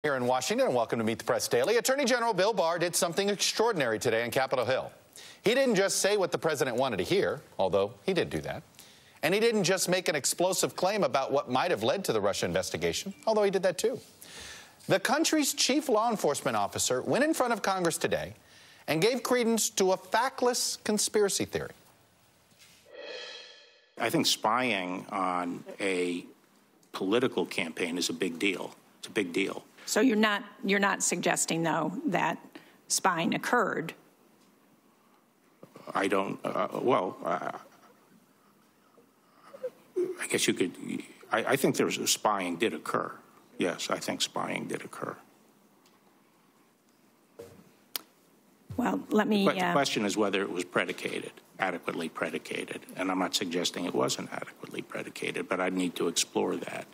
Here in Washington, and welcome to Meet the Press Daily. Attorney General Bill Barr did something extraordinary today on Capitol Hill. He didn't just say what the president wanted to hear, although he did do that. And he didn't just make an explosive claim about what might have led to the Russia investigation, although he did that too. The country's chief law enforcement officer went in front of Congress today and gave credence to a factless conspiracy theory. I think spying on a political campaign is a big deal. It's a big deal. So you're not suggesting, though, that spying occurred? I don't, I guess you could, I think spying did occur. Yes, I think spying did occur. Well, let me... But the question is whether it was predicated, adequately predicated. And I'm not suggesting it wasn't adequately predicated, but I'd need to explore that.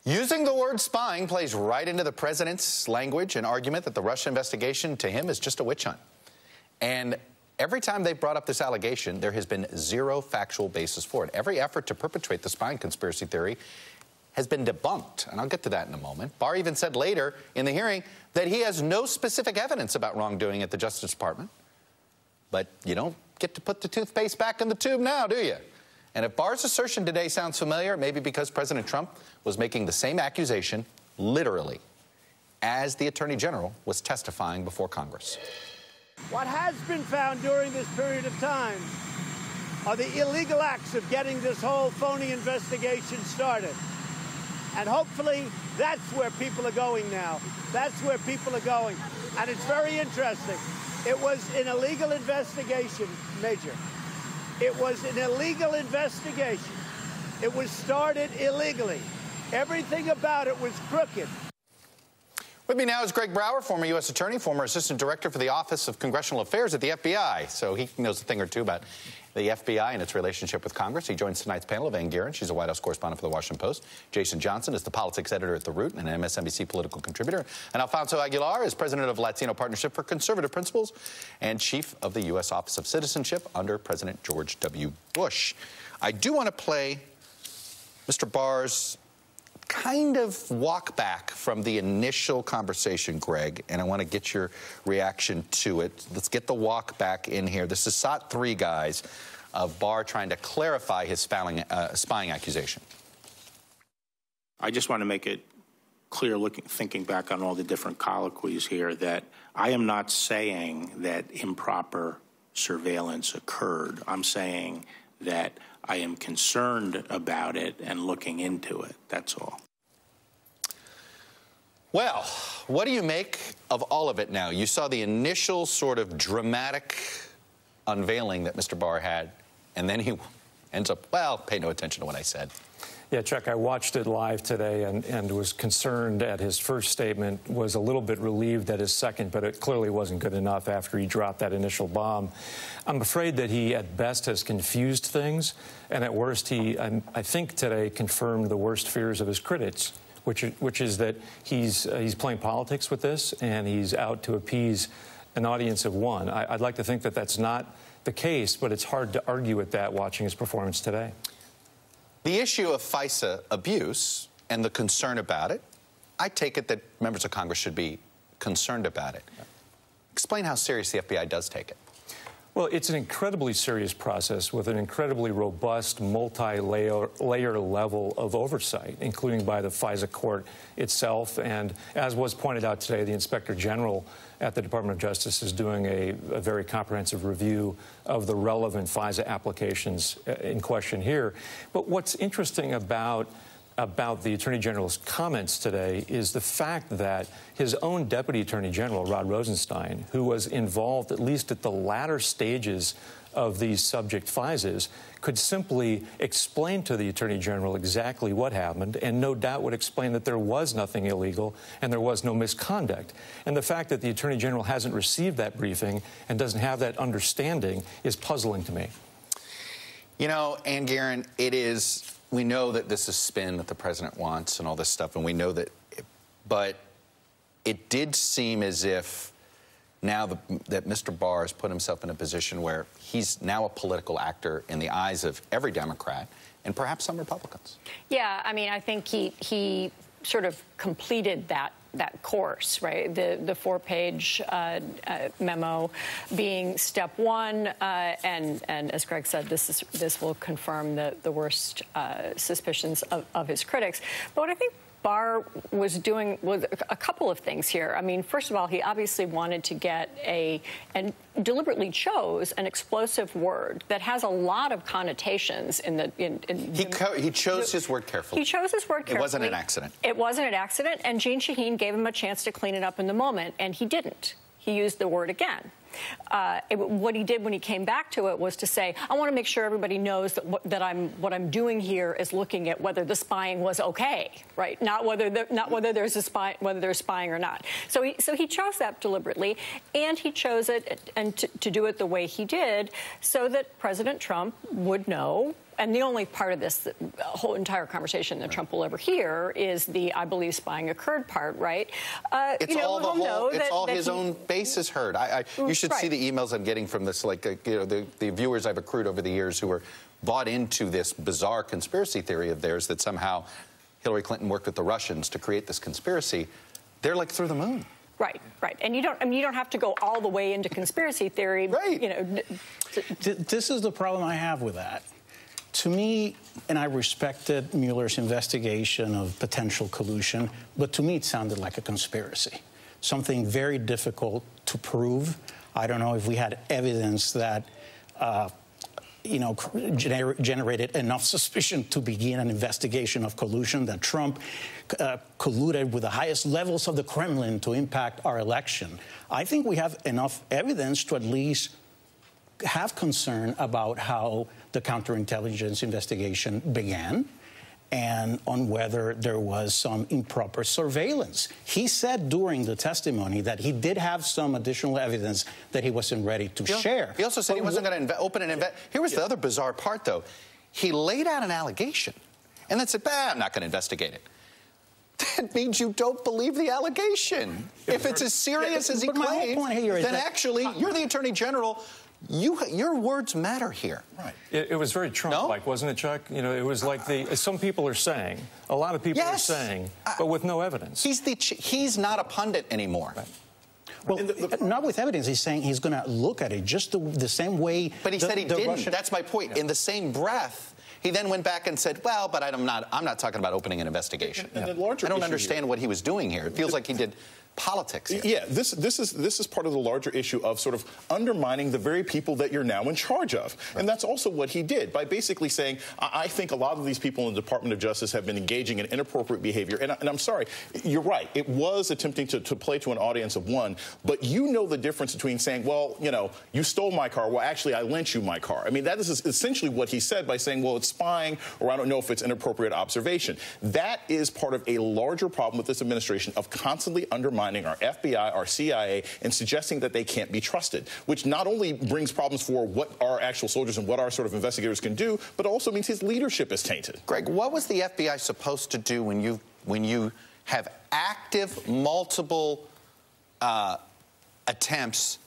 Using the word spying plays right into the president's language and argument that the Russia investigation to him is just a witch hunt. And every time they've brought up this allegation, there has been zero factual basis for it. Every effort to perpetrate the spying conspiracy theory has been debunked, and I'll get to that in a moment. Barr even said later in the hearing that he has no specific evidence about wrongdoing at the Justice Department. But you don't get to put the toothpaste back in the tube now, do you? And if Barr's assertion today sounds familiar, maybe because President Trump was making the same accusation, literally, as the Attorney General was testifying before Congress. What has been found during this period of time are the illegal acts of getting this whole phony investigation started. And hopefully that's where people are going now. That's where people are going. And it's very interesting. It was an illegal investigation, Major. It was an illegal investigation. It was started illegally. Everything about it was crooked. With me now is Greg Brower, former U.S. Attorney, former Assistant Director for the Office of Congressional Affairs at the FBI. So he knows a thing or two about the FBI and its relationship with Congress. He joins tonight's panel of Gearan. She's a White House correspondent for the Washington Post. Jason Johnson is the politics editor at The Root and an MSNBC political contributor. And Alfonso Aguilar is president of Latino Partnership for Conservative Principles and chief of the U.S. Office of Citizenship under President George W. Bush. I do want to play Mr. Barr's kind of walk back from the initial conversation, Greg, and I want to get your reaction to it. Let's get the walk back in here. This is SOT 3, guys, of Barr trying to clarify his spying accusation. I just want to make it clear, thinking back on all the different colloquies here, that I am not saying that improper surveillance occurred. I'm saying that I am concerned about it and looking into it. That's all. Well, what do you make of all of it now? You saw the initial sort of dramatic unveiling that Mr. Barr had, and then he ends up, well, pay no attention to what I said. Yeah, Chuck, I watched it live today and was concerned at his first statement, was a little bit relieved at his second, but it clearly wasn't good enough after he dropped that initial bomb. I'm afraid that he, at best, has confused things, and at worst, he, I think today, confirmed the worst fears of his critics, which is that he's playing politics with this, and he's out to appease an audience of one. I'd like to think that that's not the case, but it's hard to argue with that watching his performance today. The issue of FISA abuse and the concern about it, I take it that members of Congress should be concerned about it. Explain how serious the FBI does take it. Well, it's an incredibly serious process with an incredibly robust, multi-layer level of oversight, including by the FISA court itself. And as was pointed out today, the Inspector General at the Department of Justice is doing a very comprehensive review of the relevant FISA applications in question here. But what's interesting about the Attorney General's comments today is the fact that his own Deputy Attorney General, Rod Rosenstein, who was involved at least at the latter stages of these subject FISAs, could simply explain to the Attorney General exactly what happened and no doubt would explain that there was nothing illegal and there was no misconduct. And the fact that the Attorney General hasn't received that briefing and doesn't have that understanding is puzzling to me. You know, Gearan, it is... We know that this is spin that the president wants and all this stuff, and we know that, but it did seem as if now that Mr. Barr has put himself in a position where he's now a political actor in the eyes of every Democrat and perhaps some Republicans. Yeah, I mean, I think he sort of completed that course, right? The 4-page memo being step one, and as Greg said, this will confirm the worst suspicions of his critics. But what I think Barr was doing was a couple of things here. I mean, first of all, he obviously wanted to get and deliberately chose an explosive word that has a lot of connotations He chose his word carefully. He chose his word carefully. It wasn't an accident. It wasn't an accident, and Jeanne Shaheen gave him a chance to clean it up in the moment, and he didn't. He used the word again. What he did when he came back to it was to say, I want to make sure everybody knows that what I'm doing here is looking at whether the spying was okay, right? Not whether there's spying or not. So he chose that deliberately, and he chose it and to do it the way he did, so that President Trump would know. And the only part of this whole entire conversation that Trump will ever hear is the "I believe spying occurred" part, right? It's all his own base is heard. You should see the emails I'm getting from this, like the viewers I've accrued over the years who were bought into this bizarre conspiracy theory of theirs that somehow Hillary Clinton worked with the Russians to create this conspiracy. They're like through the moon. Right. And you don't have to go all the way into conspiracy theory. Right. This is the problem I have with that. To me, and I respected Mueller's investigation of potential collusion, but to me it sounded like a conspiracy. Something very difficult to prove. I don't know if we had evidence that, generated enough suspicion to begin an investigation of collusion, that Trump colluded with the highest levels of the Kremlin to impact our election. I think we have enough evidence to at least have concern about how the counterintelligence investigation began and on whether there was some improper surveillance. He said during the testimony that he did have some additional evidence that he wasn't ready to share. He also said he wasn't going to open an investigation. Here was the other bizarre part, though. He laid out an allegation and then said, I'm not going to investigate it. That means you don't believe the allegation. If it's as serious as he claims, then actually you're the Attorney General. Your words matter here. Right. It was very Trump-like, wasn't it, Chuck? It was like some people are saying, a lot of people are saying, but with no evidence. He's not a pundit anymore. Right. Well, not with evidence. He's saying he's going to look at it just the same way. But he said he didn't. That's my point. In the same breath, he then went back and said, well, but I'm not talking about opening an investigation. And the larger I don't understand what he was doing here. It feels like he did politics here. Yeah, this is part of the larger issue of sort of undermining the very people that you're now in charge of. Right. And that's also what he did by basically saying, I think a lot of these people in the Department of Justice have been engaging in inappropriate behavior. And I'm sorry, you're right. It was attempting to play to an audience of one, but you know the difference between saying, well, you stole my car. Well, actually, I lent you my car. I mean, that is essentially what he said by saying, well, it's spying, or I don't know if it's inappropriate observation. That is part of a larger problem with this administration of constantly undermining our FBI, our CIA, and suggesting that they can't be trusted, which not only brings problems for what our actual soldiers and what our sort of investigators can do, but also means his leadership is tainted. Greg, what was the FBI supposed to do when you have active, multiple attempts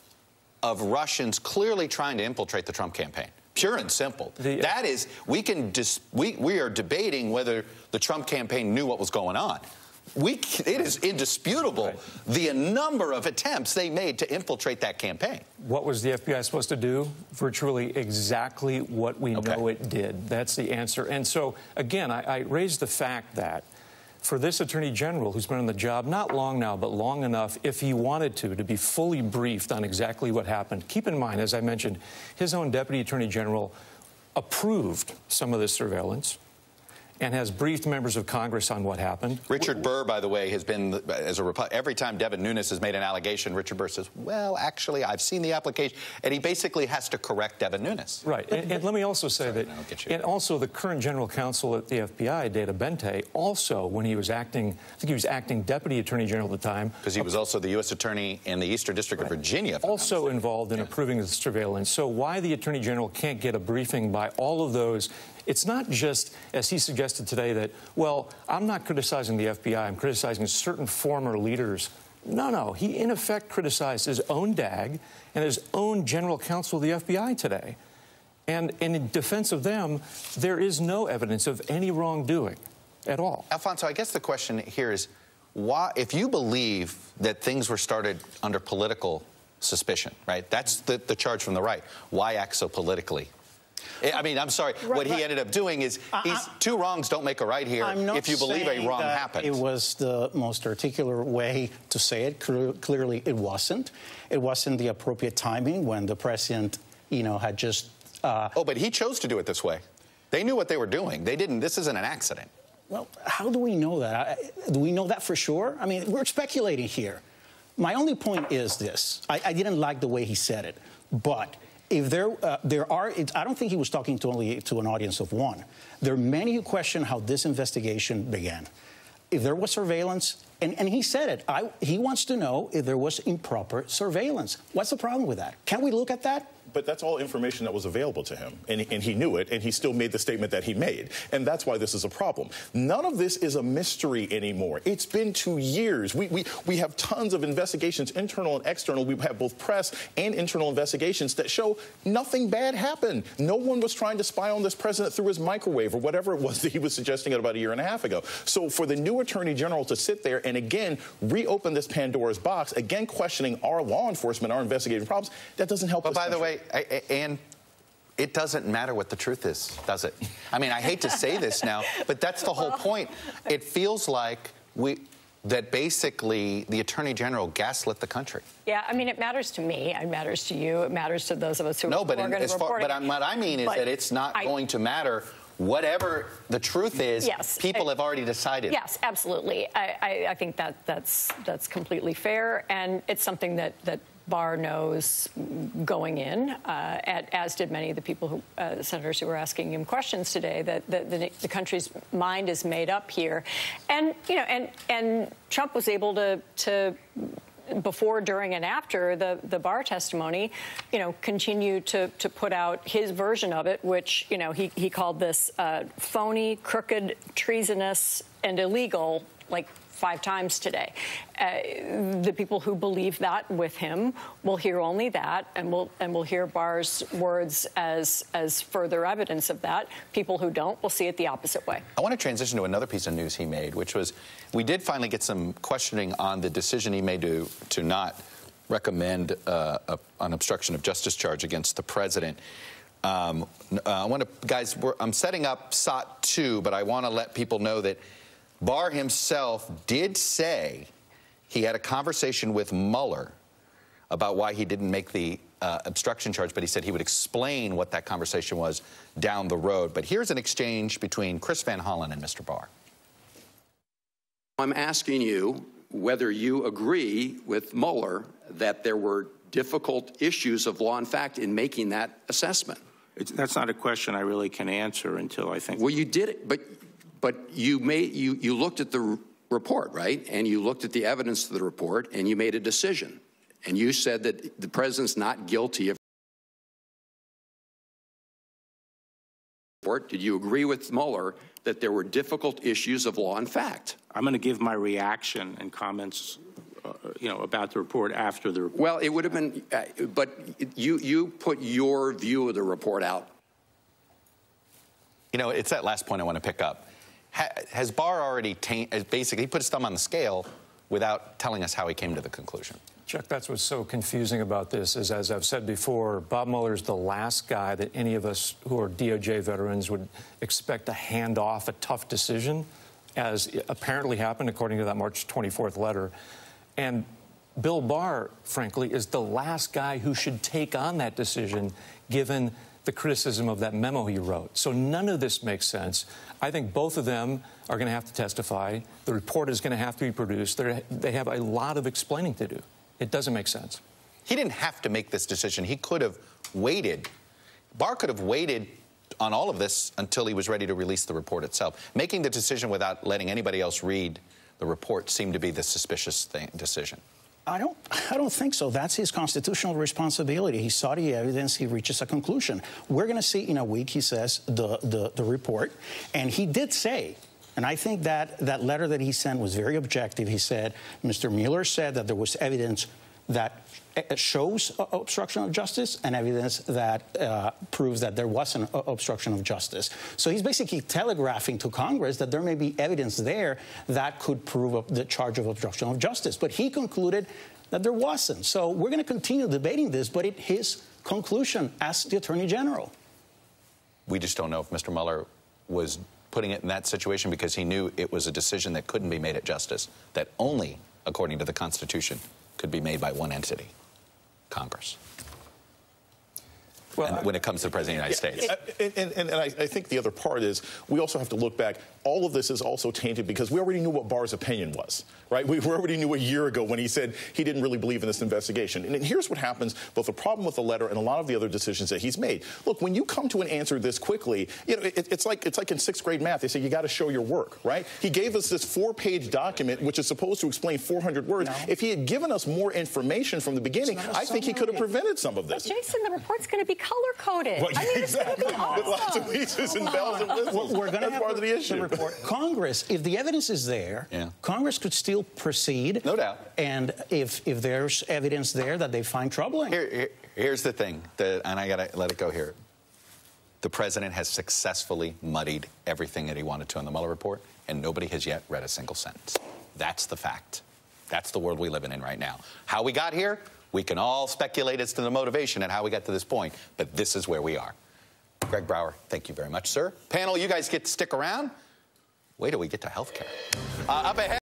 of Russians clearly trying to infiltrate the Trump campaign? Pure and simple. That is, we are debating whether the Trump campaign knew what was going on. It is indisputable the number of attempts they made to infiltrate that campaign. What was the FBI supposed to do? Virtually exactly what we know it did. That's the answer. And so, again, I raised the fact that for this Attorney General, who's been on the job not long now, but long enough, if he wanted to be fully briefed on exactly what happened. Keep in mind, as I mentioned, his own Deputy Attorney General approved some of this surveillance and has briefed members of Congress on what happened. Richard Burr, by the way, has been, every time Devin Nunes has made an allegation, Richard Burr says, well, actually, I've seen the application. And he basically has to correct Devin Nunes. Right. And let me also say that, and also the current general counsel at the FBI, Data Bente, also, when he was acting, I think he was acting Deputy Attorney General at the time. Because he was also the U.S. Attorney in the Eastern District of Virginia. Also involved in approving the surveillance. So why the Attorney General can't get a briefing by all of those. It's not just, as he suggested today, that, well, I'm not criticizing the FBI, I'm criticizing certain former leaders. No, he in effect criticized his own DAG and his own general counsel of the FBI today. And in defense of them, there is no evidence of any wrongdoing. at all. Alfonso, I guess the question here is, why, if you believe that things were started under political suspicion, right? That's the charge from the right. Why act so politically? I mean, I'm sorry. What he ended up doing is two wrongs don't make a right here if you believe a wrong happened. It was the most articulate way to say it. Clearly, it wasn't. It wasn't the appropriate timing when the president, had just... but he chose to do it this way. They knew what they were doing. They didn't. This isn't an accident. Well, how do we know that? Do we know that for sure? I mean, we're speculating here. My only point is this. I didn't like the way he said it, but... If there are, I don't think he was talking only to an audience of one. There are many who question how this investigation began. If there was surveillance, and he said it, he wants to know if there was improper surveillance. What's the problem with that? Can't we look at that? But that's all information that was available to him, and he knew it, and he still made the statement that he made. And that's why this is a problem. None of this is a mystery anymore. It's been 2 years. We have tons of investigations, internal and external. We have both press and internal investigations that show nothing bad happened. No one was trying to spy on this president through his microwave or whatever it was that he was suggesting about a year and a half ago. So for the new attorney general to sit there and again reopen this Pandora's box, again questioning our law enforcement, our investigative problems, that doesn't help us. But by the way, and it doesn't matter what the truth is, does it? I mean, I hate to say this now, but that's the whole point. It feels like that basically the Attorney General gaslit the country. Yeah, I mean, it matters to me. It matters to you. It matters to those of us who are going to report it. But what I mean is that it's not going to matter. Whatever the truth is, people have already decided. Yes, absolutely. I think that's completely fair, and it's something that Barr knows going in, as did many of the people who, senators who were asking him questions today, that the country's mind is made up here, and and Trump was able to before, during, and after the Barr testimony, continue to put out his version of it, which he called this phony, crooked, treasonous, and illegal, like 5 times today. The people who believe that with him will hear only that, and will hear Barr's words as further evidence of that. People who don't will see it the opposite way. I want to transition to another piece of news he made, which was we did finally get some questioning on the decision he made to not recommend an obstruction of justice charge against the president. I want to, guys, I'm setting up SOT 2, but I want to let people know that Barr himself did say he had a conversation with Mueller about why he didn't make the obstruction charge, but he said he would explain what that conversation was down the road. But here's an exchange between Chris Van Hollen and Mr. Barr. I'm asking you whether you agree with Mueller that there were difficult issues of law and fact in making that assessment. That's not a question I really can answer until I think. Well, you did it, but you looked at the report, right? And you looked at the evidence of the report, and you made a decision. And you said that the president's not guilty of. Did you agree with Mueller that there were difficult issues of law and fact? I'm going to give my reaction and comments, about the report after the report. Well, it would have been, but you put your view of the report out. It's that last point I want to pick up. Has Barr already basically put his thumb on the scale without telling us how he came to the conclusion? Chuck, that's what's so confusing about this is, as I've said before, Bob Mueller's the last guy that any of us who are DOJ veterans would expect to hand off a tough decision, as apparently happened according to that March 24th letter. And Bill Barr, frankly, is the last guy who should take on that decision, given the criticism of that memo he wrote. So none of this makes sense. I think both of them are going to have to testify. The report is going to have to be produced. They have a lot of explaining to do. It doesn't make sense. He didn't have to make this decision. He could have waited. Barr could have waited on all of this until he was ready to release the report itself. Making the decision without letting anybody else read the report seemed to be the suspicious decision. I don't think so. That's his constitutional responsibility. He saw the evidence. He reaches a conclusion. We're going to see in a week, he says, the report. And he did say, and I think that letter that he sent was very objective. He said, Mr. Mueller said that there was evidence that shows obstruction of justice and evidence that proves that there wasn't obstruction of justice. So he's basically telegraphing to Congress that there may be evidence there that could prove the charge of obstruction of justice. But he concluded that there wasn't. So we're going to continue debating this, but it's his conclusion as the Attorney General. We just don't know if Mr. Mueller was putting it in that situation because he knew it was a decision that couldn't be made at justice, that only, according to the Constitution, could be made by one entity, Congress. Well, when it comes to the President of the United States. And I think the other part is we also have to look back. All of this is also tainted because we already knew what Barr's opinion was, right? We already knew a year ago when he said he didn't really believe in this investigation. And here's what happens, both the problem with the letter and a lot of the other decisions that he's made. Look, when you come to an answer this quickly, you know, it's like in sixth grade math. They say you got to show your work, right? He gave us this 4-page document, which is supposed to explain 400 words. No. If he had given us more information from the beginning, I think he could have prevented some of this. But Jason, the report's going to be color-coded. Well, exactly. With lots of pieces and bells and whistles. We're going to have part of the issue. Report. Congress, if the evidence is there, Congress could still proceed. No doubt. And if there's evidence there that they find troubling. Here's the thing, and I got to let it go here. The president has successfully muddied everything that he wanted to in the Mueller report, and nobody has yet read a single sentence. That's the fact. That's the world we live in right now. How we got here, we can all speculate as to the motivation and how we got to this point, but this is where we are. Greg Brower, thank you very much, sir. Panel, you guys get to stick around. Wait till we get to health care. Up ahead.